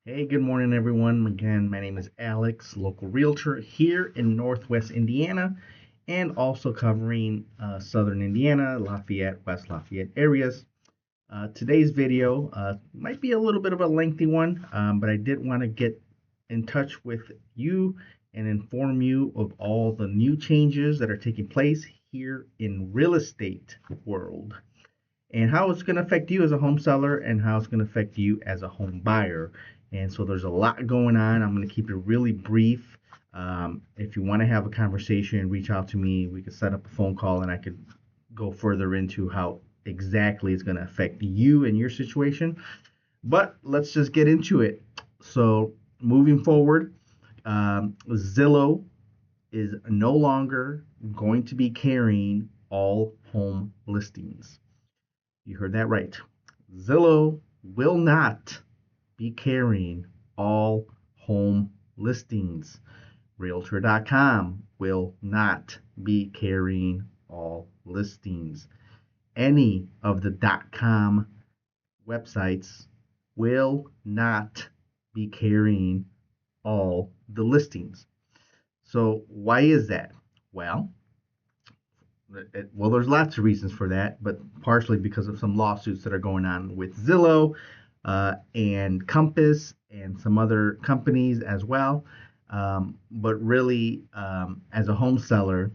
Hey, good morning, everyone. Again, my name is Alex, local realtor here in Northwest Indiana, and also covering Southern Indiana, Lafayette, West Lafayette areas. Today's video might be a little bit of a lengthy one, but I did want to get in touch with you and inform you of all the new changes that are taking place here in real estate world and how it's going to affect you as a home seller and how it's going to affect you as a home buyer. And so there's a lot going on. I'm going to keep it really brief. If you want to have a conversation, reach out to me. We could set up a phone call and I could go further into how exactly it's going to affect you and your situation. But let's just get into it. So, moving forward, Zillow is no longer going to be carrying all home listings. You heard that right. Zillow will not be carrying all home listings. Realtor.com will not be carrying all listings. Any of the .com websites will not be carrying all the listings. So why is that? Well, there's lots of reasons for that, but partially because of some lawsuits that are going on with Zillow and Compass and some other companies as well. But really, as a home seller,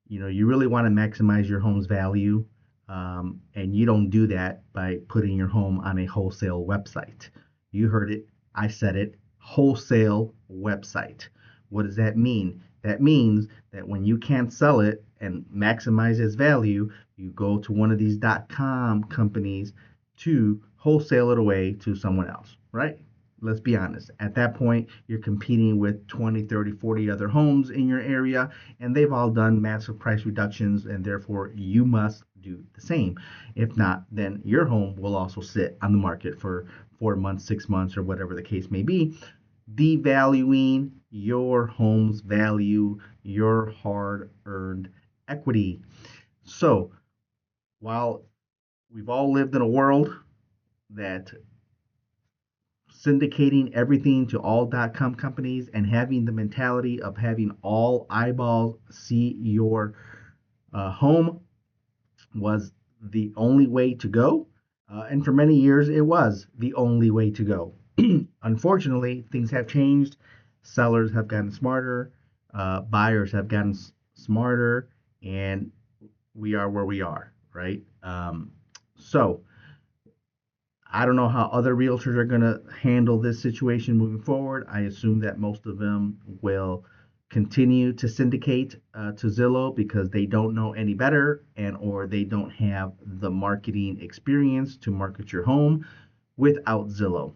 you really want to maximize your home's value, and you don't do that by putting your home on a wholesale website. You heard it, I said it, wholesale website. What does that mean? That means that when you can't sell it and maximize its value, you go to one of these .com companies to wholesale it away to someone else, right? Let's be honest. At that point, you're competing with 20, 30, 40 other homes in your area, and they've all done massive price reductions, and therefore you must do the same. If not, then your home will also sit on the market for 4 months, 6 months, or whatever the case may be, devaluing your home's value, your hard earned equity. So, while we've all lived in a world that syndicating everything to all .com companies and having the mentality of having all eyeballs see your home was the only way to go. And for many years, it was the only way to go. Unfortunately, things have changed. Sellers have gotten smarter, buyers have gotten smarter, and we are where we are, right? So I don't know how other realtors are going to handle this situation moving forward. I assume that most of them will continue to syndicate to Zillow because they don't know any better and or they don't have the marketing experience to market your home without Zillow.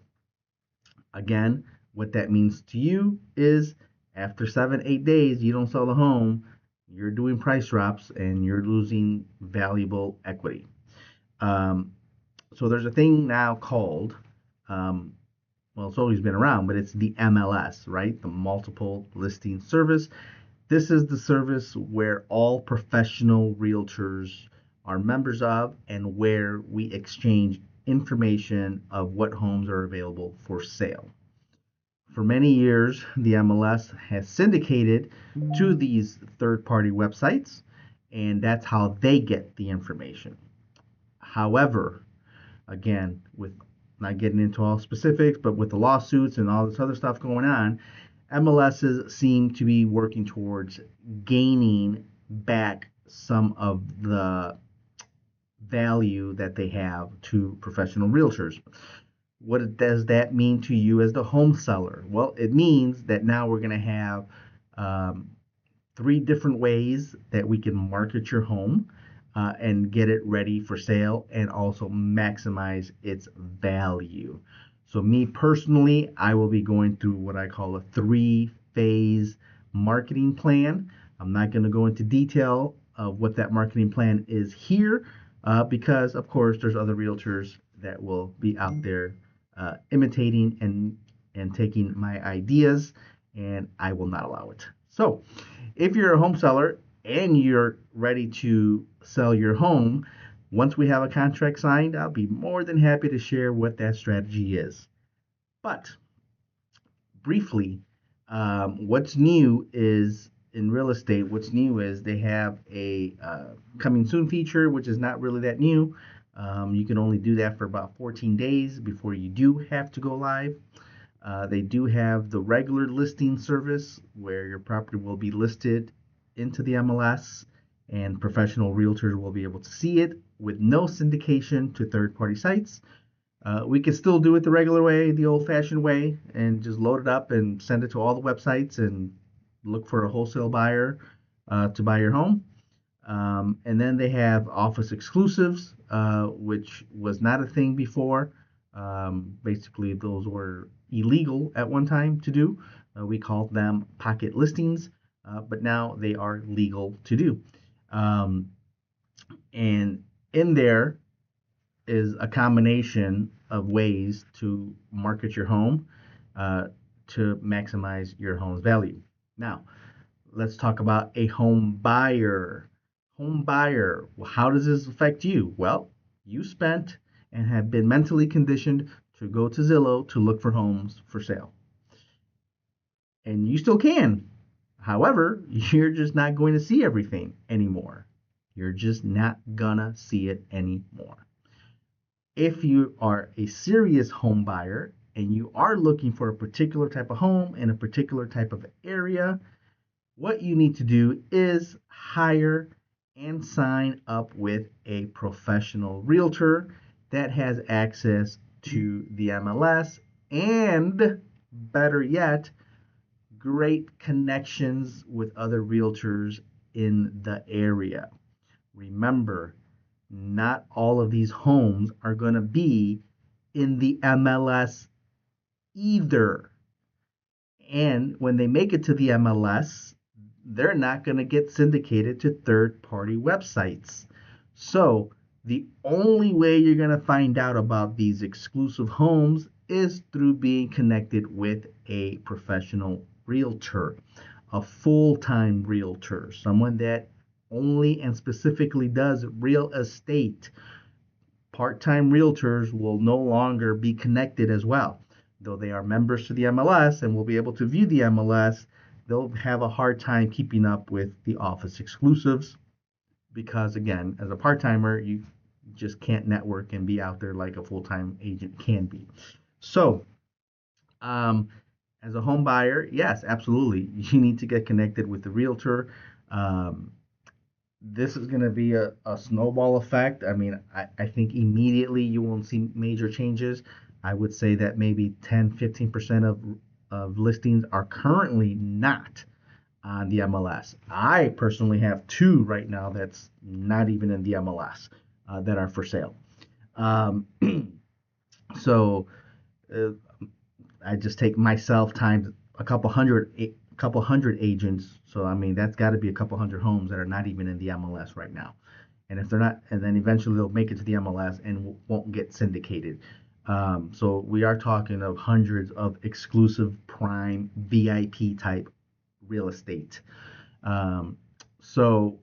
Again, what that means to you is after 7, 8 days, you don't sell the home, you're doing price drops and you're losing valuable equity. So there's a thing now called, well, it's always been around, but it's the MLS, right? The Multiple Listing Service. This is the service where all professional realtors are members of and where we exchange information of what homes are available for sale. For many years, the MLS has syndicated to these third party websites, and that's how they get the information. However, again, with not getting into all specifics, but with the lawsuits and all this other stuff going on, MLSs seem to be working towards gaining back some of the value that they have to professional realtors. What does that mean to you as the home seller? Well, it means that now we're going to have 3 different ways that we can market your home and get it ready for sale and also maximize its value. So, me personally, I will be going through what I call a 3-phase marketing plan. I'm not going to go into detail of what that marketing plan is here because, of course, there's other realtors that will be out there imitating and taking my ideas, and I will not allow it. So, if you're a home seller and you're ready to sell your home, once we have a contract signed, I'll be more than happy to share what that strategy is. But briefly, what's new is in real estate. What's new is they have a coming soon feature, which is not really that new. You can only do that for about 14 days before you do have to go live. They do have the regular listing service where your property will be listed into the MLS and professional realtors will be able to see it with no syndication to third party sites. We can still do it the regular way, the old fashioned way, and just load it up and send it to all the websites and look for a wholesale buyer to buy your home. And then they have office exclusives, which was not a thing before. Basically, those were illegal at one time to do. We called them pocket listings, but now they are legal to do. Um, and in there is a combination of ways to market your home to maximize your home's value. Now, let's talk about a home buyer. Home buyer, how does this affect you? Well, you spent and have been mentally conditioned to go to Zillow to look for homes for sale. And you still can. However, you're just not going to see everything anymore. You're just not gonna see it anymore. If you are a serious home buyer and you are looking for a particular type of home in a particular type of area, what you need to do is hire and sign up with a professional realtor that has access to the MLS and, better yet, great connections with other realtors in the area. Remember, not all of these homes are going to be in the MLS either. And when they make it to the MLS, they're not going to get syndicated to third party websites. So, the only way you're going to find out about these exclusive homes is through being connected with a professional realtor, a full time realtor, someone that only and specifically does real estate. Part time realtors will no longer be connected as well. Though they are members to the MLS and will be able to view the MLS, they'll have a hard time keeping up with the office exclusives because, again, as a part timer, you just can't network and be out there like a full time agent can be. So, um, as a home buyer, yes, absolutely, you need to get connected with the realtor. Um, this is going to be a snowball effect. I mean, I think immediately you won't see major changes. I would say that maybe 10-15% of listings are currently not on the MLS. I personally have two right now that's not even in the MLS that are for sale. Um, so uh, I just take myself times a couple hundred agents. So I mean that's got to be a couple hundred homes that are not even in the MLS right now. And if they're not, and then eventually they'll make it to the MLS and won't get syndicated. So we are talking of hundreds of exclusive prime VIP type real estate. Um, so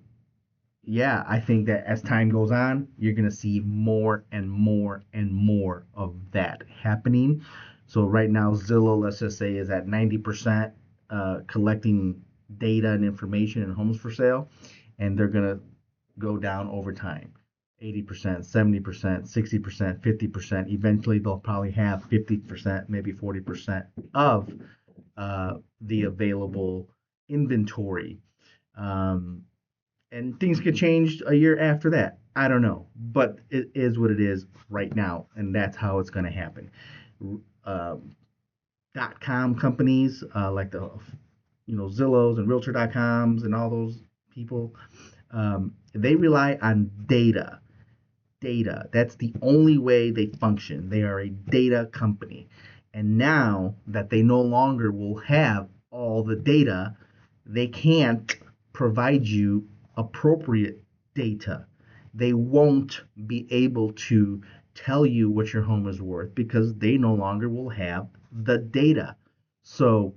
yeah, I think that as time goes on, you're going to see more and more and more of that happening. So right now, Zillow, let's just say, is at 90% collecting data and information in homes for sale, and they're going to go down over time. 80%, 70%, 60%, 50%. Eventually, they'll probably have 50%, maybe 40% of the available inventory. Um, and things could change a year after that. I don't know, but it is what it is right now, and that's how it's going to happen. Um, .com companies like the Zillows and Realtor.coms and all those people, they rely on data. Data. That's the only way they function. They are a data company. And now that they no longer will have all the data, they can't provide you appropriate data. They won't be able to tell you what your home is worth because they no longer will have the data. So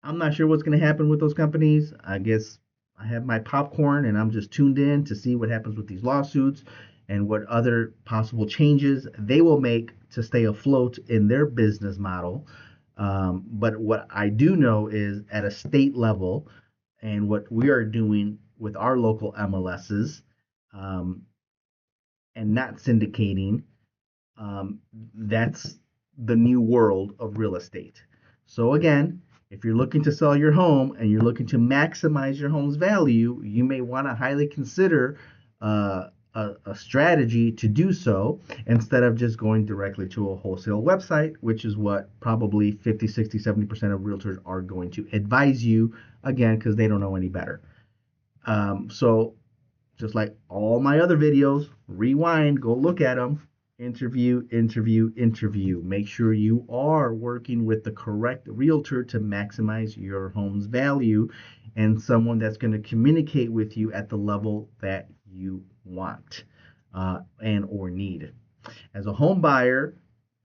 I'm not sure what's going to happen with those companies. I guess I have my popcorn and I'm just tuned in to see what happens with these lawsuits and what other possible changes they will make to stay afloat in their business model. But what I do know is at a state level, and what we are doing with our local MLSs, um, and not syndicating, that's the new world of real estate. So again, if you're looking to sell your home and you're looking to maximize your home's value, you may want to highly consider a strategy to do so instead of just going directly to a wholesale website, which is what probably 50, 60, 70% of realtors are going to advise you, again, because they don't know any better. So just like all my other videos, rewind, go look at them, interview, interview, interview. Make sure you are working with the correct realtor to maximize your home's value and someone that's going to communicate with you at the level that you want and or need. As a home buyer,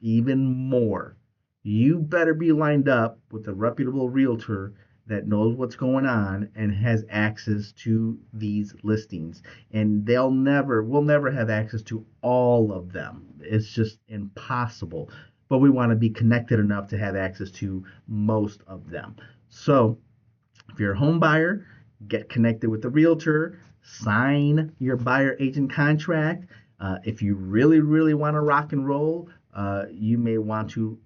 even more. You better be lined up with a reputable realtor that knows what's going on and has access to these listings. And we'll never have access to all of them. It's just impossible. But we want to be connected enough to have access to most of them. So if you're a home buyer, get connected with the realtor, sign your buyer agent contract. If you really, really want to rock and roll, you may want to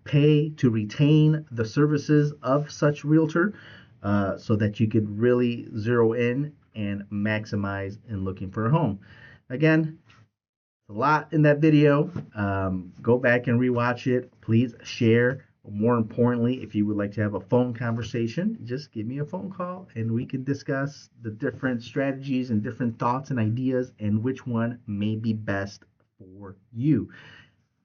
pay to retain the services of such realtor so that you could really zero in and maximize in looking for a home. Again, a lot in that video. Go back and rewatch it. Please share. More importantly, if you would like to have a phone conversation, just give me a phone call and we can discuss the different strategies and different thoughts and ideas and which one may be best for you.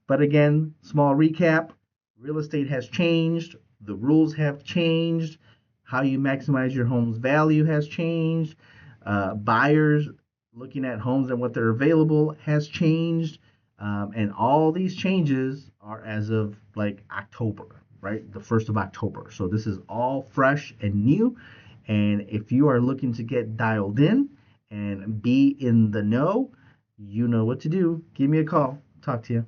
But again, small recap, real estate has changed, the rules have changed, how you maximize your home's value has changed, buyers looking at homes and what they're available has changed, and all these changes are as of like October, right? The 1st of October. So this is all fresh and new. And if you are looking to get dialed in and be in the know, you know what to do. Give me a call. Talk to you.